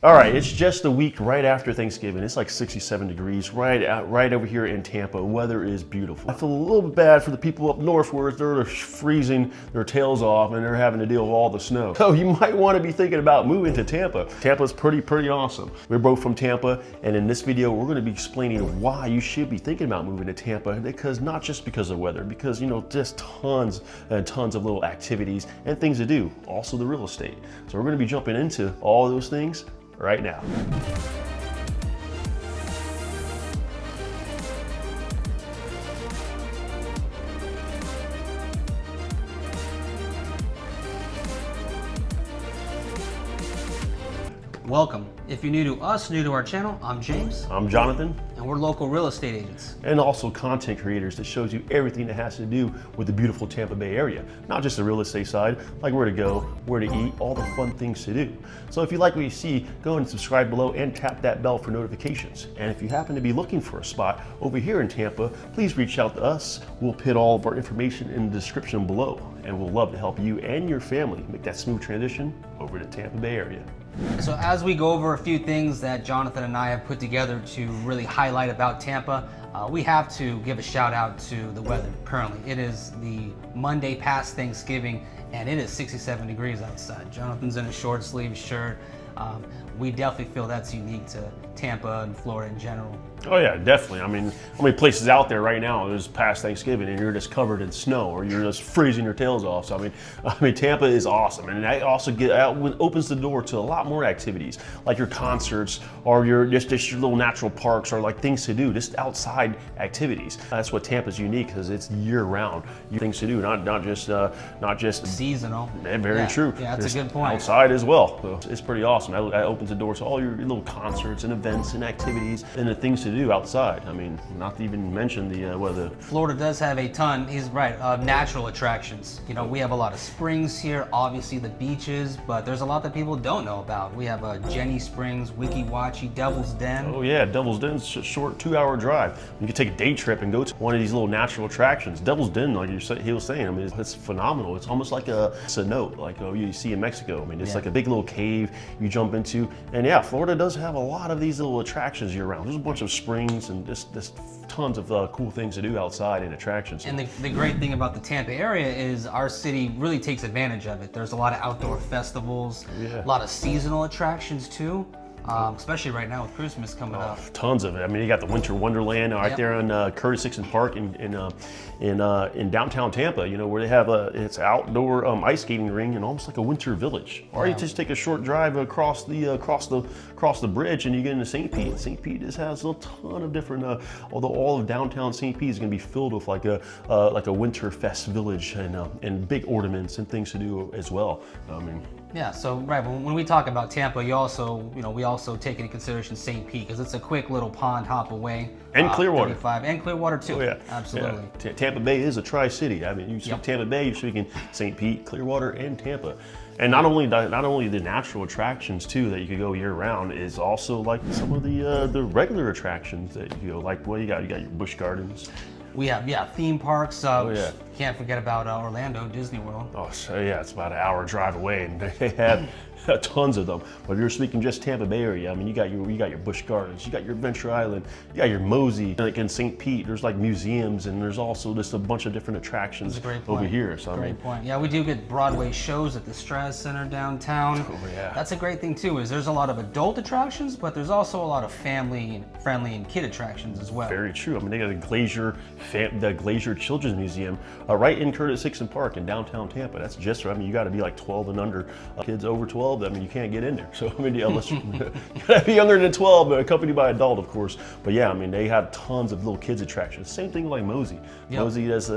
All right, it's just a week right after Thanksgiving. It's like 67 degrees right over here in Tampa. Weather is beautiful. I feel a little bit bad for the people up north where they're freezing their tails off and they're having to deal with all the snow. So you might want to be thinking about moving to Tampa. Tampa's pretty awesome. We're both from Tampa, and in this video, we're going to be explaining why you should be thinking about moving to Tampa, because not just because of weather, because just tons and tons of little activities and things to do. Also the real estate. So we're going to be jumping into all those things right now. Welcome. If you're new to us, new to our channel, I'm James. I'm Jonathan. And we're local real estate agents. And also content creators that shows you everything that has to do with the beautiful Tampa Bay area. Not just the real estate side, like where to go, where to eat, all the fun things to do. So if you like what you see, go and subscribe below and tap that bell for notifications. And if you happen to be looking for a spot over here in Tampa, please reach out to us. We'll put all of our information in the description below. And we'll love to help you and your family make that smooth transition over to Tampa Bay area. So as we go over a few things that Jonathan and I have put together to really highlight about Tampa, we have to give a shout out to the weather currently. It is the Monday past Thanksgiving and it is 67 degrees outside. Jonathan's in a short sleeve shirt. We definitely feel that's unique to Tampa and Florida in general. Oh yeah, definitely. I mean, how many places out there right now is past Thanksgiving and you're just covered in snow or you're just freezing your tails off. So I mean, Tampa is awesome, and that also opens the door to a lot more activities, like your concerts or your just your little natural parks, or like things to do, just outside activities. That's what Tampa's unique, because it's year-round. Things to do, not just seasonal. Very true. Yeah, that's a good point. Outside as well. So it's pretty awesome. That opens the door to all your little concerts and events and activities and the things to do outside. I mean, not to even mention the weather. Florida does have a ton, he's right, of natural attractions. We have a lot of springs here, obviously the beaches, but there's a lot that people don't know about. We have Jenny Springs, Wiki Wachi, Devil's Den. Oh yeah, Devil's Den's a short 2-hour drive. You can take a day trip and go to one of these little natural attractions. Devil's Den, like he was saying, I mean, it's phenomenal. It's almost like a cenote, like you see in Mexico. I mean, it's like a big little cave you jump into. And yeah, Florida does have a lot of these little attractions year round. There's a bunch of springs and just tons of cool things to do outside and attractions. And the great thing about the Tampa area is our city really takes advantage of it. There's a lot of outdoor festivals, a lot of seasonal attractions too. Especially right now with Christmas coming up. Tons of it. I mean, you got the Winter Wonderland right there on Curtis Dixon Park in downtown Tampa. Where they have it's outdoor ice skating ring and almost like a winter village. Or you just take a short drive across the bridge and you get into St. Pete. St. Pete just has a ton of different. Although all of downtown St. Pete is going to be filled with like a winter fest village and big ornaments and things to do as well. I mean. Yeah, so when we talk about Tampa, we also take into consideration St. Pete, because it's a quick little pond hop away. And Clearwater. 35, and Clearwater too. Oh yeah, absolutely. Yeah. Tampa Bay is a tri-city. I mean, you speak Tampa Bay, you're speaking St. Pete, Clearwater, and Tampa. And not only the natural attractions too that you could go year round, is also like some of the regular attractions that you go, like you got your Busch Gardens. We have theme parks. Can't forget about Orlando, Disney World. Oh, so yeah, it's about an hour drive away, and they have tons of them. But if you're speaking just Tampa Bay area, I mean, you got your Busch Gardens, you got your Venture Island, you got your Mosey, like in St. Pete. There's like museums, and there's also just a bunch of different attractions over here. So great point. Yeah, we do get Broadway shows at the Strass Center downtown. Oh yeah, that's a great thing too. Is there's a lot of adult attractions, but there's also a lot of family friendly and kid attractions as well. Very true. I mean, they got the Glacier Children's Museum right in Curtis Dixon Park in downtown Tampa. That's just, I mean, you got to be like 12 and under. Kids over 12, I mean, you can't get in there. So I mean, unless you got to be younger than 12, but accompanied by adult, of course. But yeah, I mean, they have tons of little kids attractions. Same thing like Mosey. Mosey has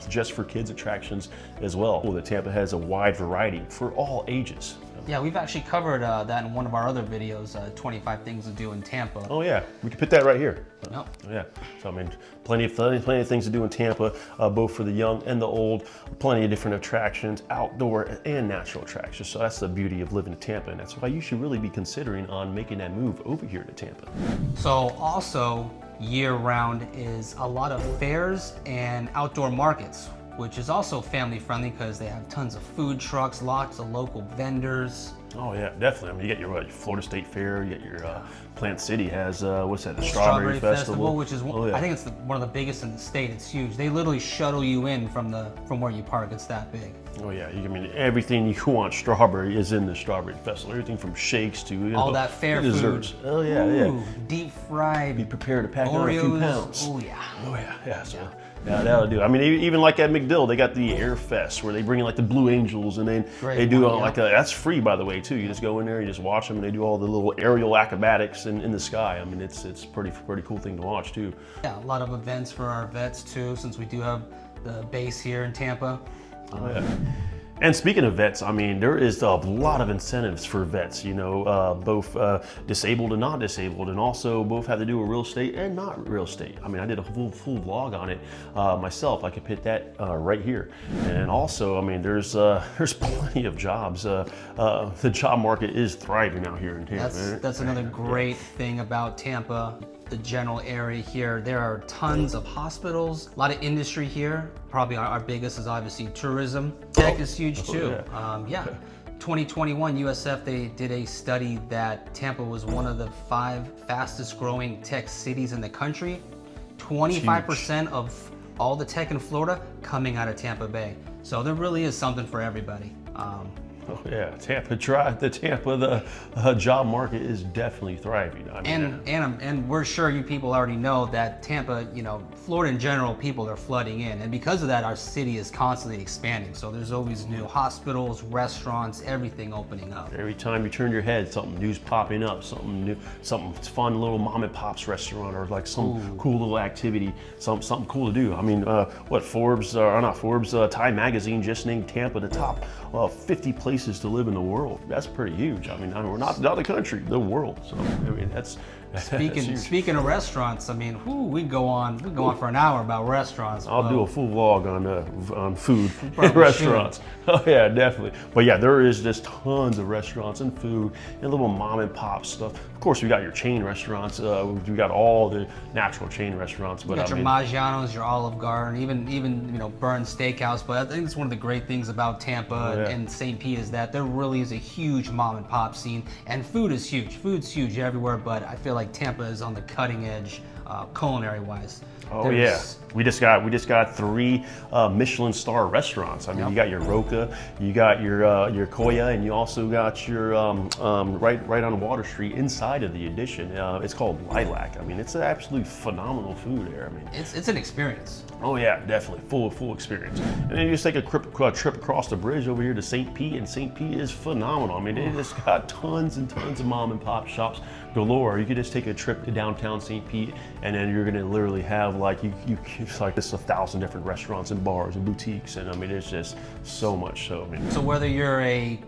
just for kids attractions as well. Well, the Tampa has a wide variety for all ages. Yeah, we've actually covered that in one of our other videos, 25 things to do in Tampa. Oh yeah, we can put that right here. Yep. Yeah, so I mean, plenty of things to do in Tampa, both for the young and the old. Plenty of different attractions, outdoor and natural attractions. So that's the beauty of living in Tampa, and that's why you should really be considering on making that move over here to Tampa. So also year-round is a lot of fairs and outdoor markets. which is also family friendly because they have tons of food trucks, lots of local vendors. Oh yeah, definitely. I mean, you get your Florida State Fair, you get your Plant City has what's that? The Strawberry Festival, which is oh, yeah. I think it's one of the biggest in the state. It's huge. They literally shuttle you in from where you park. It's that big. Oh yeah, I mean everything you want strawberry is in the Strawberry Festival. Everything from shakes to all that fair desserts. Food. Oh yeah, Ooh, yeah. Deep fried. Be prepared to pack Oreos. on a few pounds. Oh yeah. Oh yeah, yeah. So yeah, that'll do. I mean, even like at McDill, they got the Air Fest where they bring in like the Blue Angels, and then they do that's free, by the way, too. You just go in there, you just watch them, and they do all the little aerial acrobatics in the sky. I mean, it's pretty cool thing to watch too. Yeah, a lot of events for our vets too, since we do have the base here in Tampa. Oh yeah. And speaking of vets, I mean, there is a lot of incentives for vets, you know, both disabled and not disabled, and also both have to do with real estate and not real estate. I mean, I did a full vlog on it myself. I could put that right here. And also, I mean, there's plenty of jobs. The job market is thriving out here in Tampa. That's another great thing about Tampa. The general area here, there are tons of hospitals, a lot of industry here. Probably our biggest is obviously tourism. Tech is huge too. Yeah. 2021 USF, they did a study that Tampa was one of the 5 fastest growing tech cities in the country. 25% of all the tech in Florida coming out of Tampa Bay. So there really is something for everybody. Oh yeah, the Tampa job market is definitely thriving. I mean, and we're sure you people already know that Tampa, you know, Florida in general, people are flooding in, and because of that, our city is constantly expanding. So there's always new hospitals, restaurants, everything opening up. Every time you turn your head, something new's popping up, something new, something fun, little mom and pop's restaurant, or like some cool little activity, something cool to do. I mean, Time Magazine just named Tampa the top 50 places to live in the world. That's pretty huge. I mean, we're not the country, the world. So I mean, that's speaking of restaurants. I mean, we go on for an hour about restaurants. I'll do a full vlog on food and restaurants. Oh yeah, definitely. But yeah, there is just tons of restaurants and food and little mom and pop stuff. Of course, we got your chain restaurants. We got all the natural chain restaurants. But you got your Maggiano's, your Olive Garden, even you know Burns Steakhouse. But I think it's one of the great things about Tampa and St. Pete is that there really is a huge mom and pop scene, and food is huge. Food's huge everywhere, but I feel like Tampa is on the cutting edge, culinary wise. Oh yeah, we just got 3 Michelin-star restaurants. I mean, you got your Roca, you got your Coya, and you also got your right on Water Street inside of the Addition. It's called Lilac. I mean, it's an absolutely phenomenal food there. I mean, it's an experience. Oh yeah, definitely full experience. And then you just take a trip across the bridge over here to St. Pete, and St. Pete is phenomenal. I mean, it just got tons and tons of mom and pop shops galore. You could just take a trip to downtown St. Pete, and then you're gonna literally have like it's like this 1,000 different restaurants and bars and boutiques, and I mean it's just so much. So I mean, so whether you're a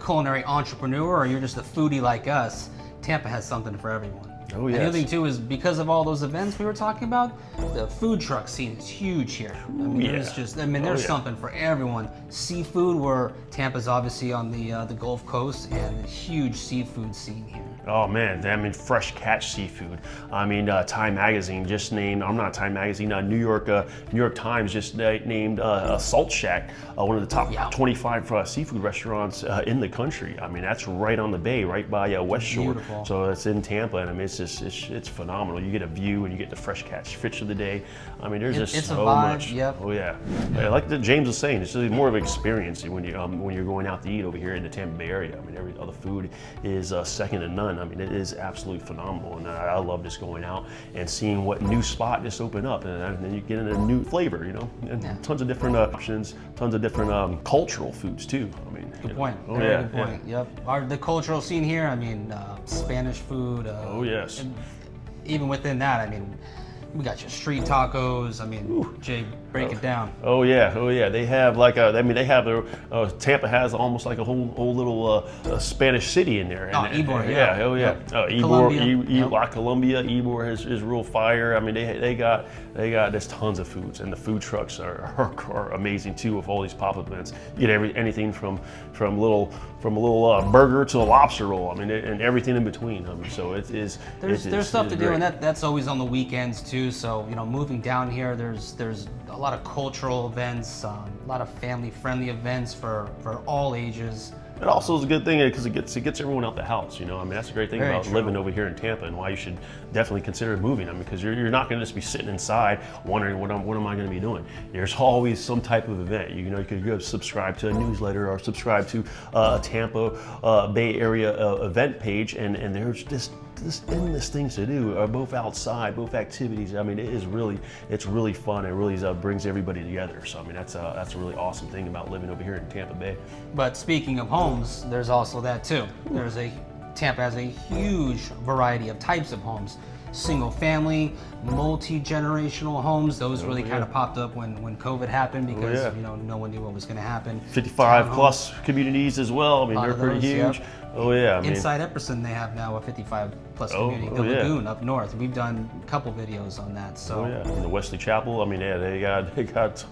culinary entrepreneur or you're just a foodie like us, Tampa has something for everyone. Oh yes. And the other thing too is because of all those events we were talking about, the food truck scene is huge here. I mean, there's something for everyone. Seafood, where Tampa's obviously on the Gulf Coast, and a huge seafood scene here. Oh man, I mean fresh catch seafood. I mean Time Magazine just named, I'm not Time Magazine, New York Times just named Salt Shack one of the top 25 seafood restaurants in the country. I mean that's right on the bay, right by West Shore. Beautiful. So it's in Tampa, and I mean it's phenomenal. You get a view and you get the fresh catch fish of the day. I mean there's just so much. Yep. Oh yeah. Like James was saying, it's really more of an experience when you're going out to eat over here in the Tampa Bay area. I mean every other food is second to none. I mean, it is absolutely phenomenal, and I love just going out and seeing what new spot just open up, and then you get in a new flavor, you know, and tons of different options, tons of different cultural foods too. I mean, good point. Very good point. Yep. The cultural scene here. I mean, Spanish food. Oh yes. And even within that, I mean, we got your street tacos. I mean, Jay, break it down. Oh yeah. They have like they have their Tampa has almost like a whole little Spanish city in there. Ybor, Ybor, La Colombia, Ybor is real fire. I mean, they got there's tons of foods, and the food trucks are amazing too with all these pop-up events. You get anything from a little burger to a lobster roll. I mean, and everything in between. I mean, so there's stuff to do, and that's always on the weekends too. too. So, you know, moving down here, there's a lot of cultural events, a lot of family-friendly events for all ages. It also is a good thing because it gets everyone out the house. You know, I mean, that's a great thing Very about true. living over here in Tampa, and why you should definitely consider moving. I mean, because you're not going to just be sitting inside wondering what am I going to be doing. There's always some type of event. You know, you could go subscribe to a newsletter or subscribe to a Tampa Bay Area event page, and there's just endless things to do, both outside, both activities. I mean, it's really fun. It really brings everybody together. So I mean, that's a really awesome thing about living over here in Tampa Bay. But speaking of homes, there's also that too. Tampa has a huge variety of types of homes. Single family, multi-generational homes. Those really kind of popped up when COVID happened because you know, no one knew what was going to happen. 55 plus communities as well. I mean, they're pretty huge. Yep. Oh yeah. I mean, Inside Epperson, they have now a 55 plus community. The Lagoon up north. We've done a couple videos on that. So. Oh yeah. And the Wesley Chapel. I mean, yeah, they got.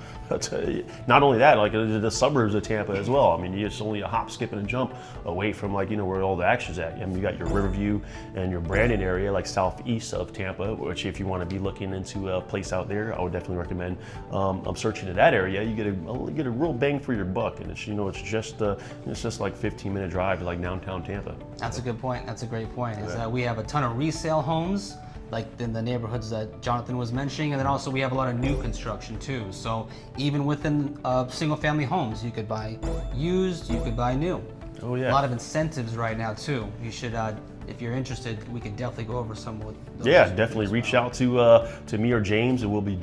Not only that, like the suburbs of Tampa as well. I mean, it's only a hop, skip, and a jump away from, like, you know, where all the action's at. I mean, you got your Riverview and your Brandon area, like southeast of Tampa, which if you want to be looking into a place out there, I would definitely recommend searching in that area. You get a real bang for your buck, and it's, you know, it's just like 15-minute drive to like downtown Tampa. That's a good point. That's a great point. Is that we have a ton of resale homes, like in the neighborhoods that Jonathan was mentioning, and then also we have a lot of new construction too. So even within single-family homes, you could buy used, you could buy new. Oh yeah. A lot of incentives right now too. You should, if you're interested, we could definitely go over some of those. Yeah, definitely reach out to me or James, and we'll be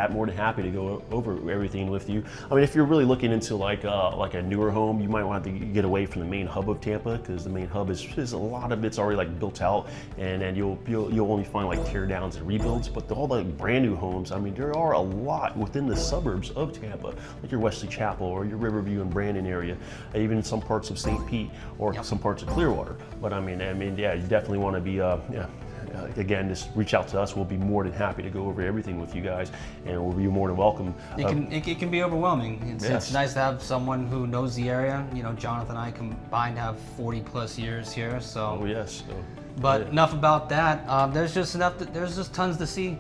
more than happy to go over everything with you. I mean, if you're really looking into like a newer home, you might want to get away from the main hub of Tampa, because the main hub is a lot of it's already like built out, and then you'll only find like tear downs and rebuilds. But all the brand new homes, I mean, there are a lot within the suburbs of Tampa, like your Wesley Chapel or your Riverview and Brandon area, even some parts of St. Pete or some parts of Clearwater. But I mean, yeah, you definitely want to be again, just reach out to us. We'll be more than happy to go over everything with you guys, and we'll be more than welcome. It can be overwhelming. It's nice to have someone who knows the area. You know, Jonathan and I combined have 40 plus years here. So. Oh yes. But enough about that. There's just tons to see.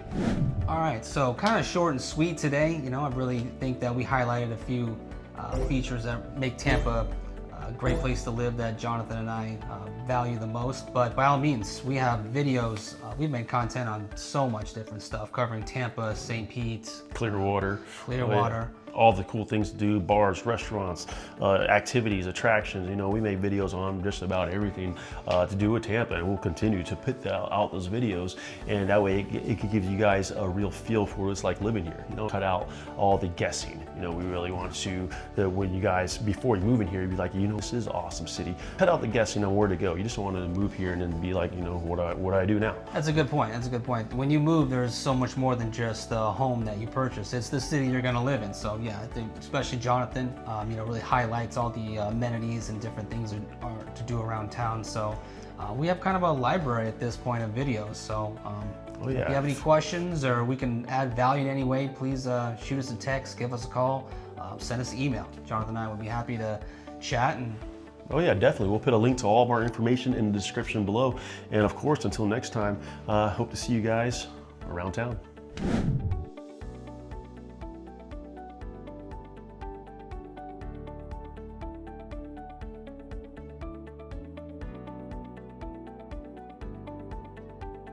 All right, so kind of short and sweet today. You know, I really think that we highlighted a few features that make Tampa a great place to live that Jonathan and I value the most. But by all means, we have videos. We've made content on so much different stuff covering Tampa, St. Pete, Clearwater. All the cool things to do, bars, restaurants, activities, attractions. You know, we make videos on just about everything to do with Tampa, and we'll continue to put out those videos, and that way it could give you guys a real feel for what it's like living here. You know, cut out all the guessing. You know, we really want to, that when you guys, before you move in here, you'd be like, you know, this is an awesome city. Cut out the guessing on where to go. You just want to move here and then be like, you know, what do I do now? That's a good point. That's a good point. When you move, there's so much more than just the home that you purchase. It's the city you're going to live in. So yeah, I think especially Jonathan, you know, really highlights all the amenities and different things to do around town. So we have kind of a library at this point of videos. So if you have any questions or we can add value in any way, please shoot us a text, give us a call, send us an email. Jonathan and I would be happy to chat. And oh yeah, definitely. We'll put a link to all of our information in the description below. And of course, until next time, hope to see you guys around town.